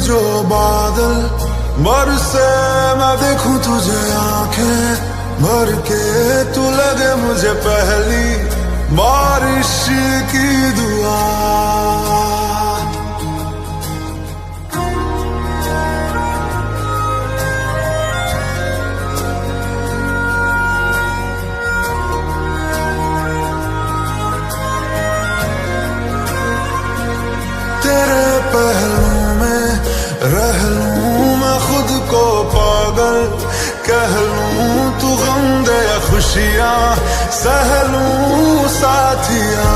जो बादल बरसे मैं देखूं तुझे आंखें भर के, तू लगे मुझे पहली बारिश की दुआ। तेरे पहलू में रह लूं मैं खुद को पागल, कह लूं तू गम दे या खुशियां सह लूं साथिया।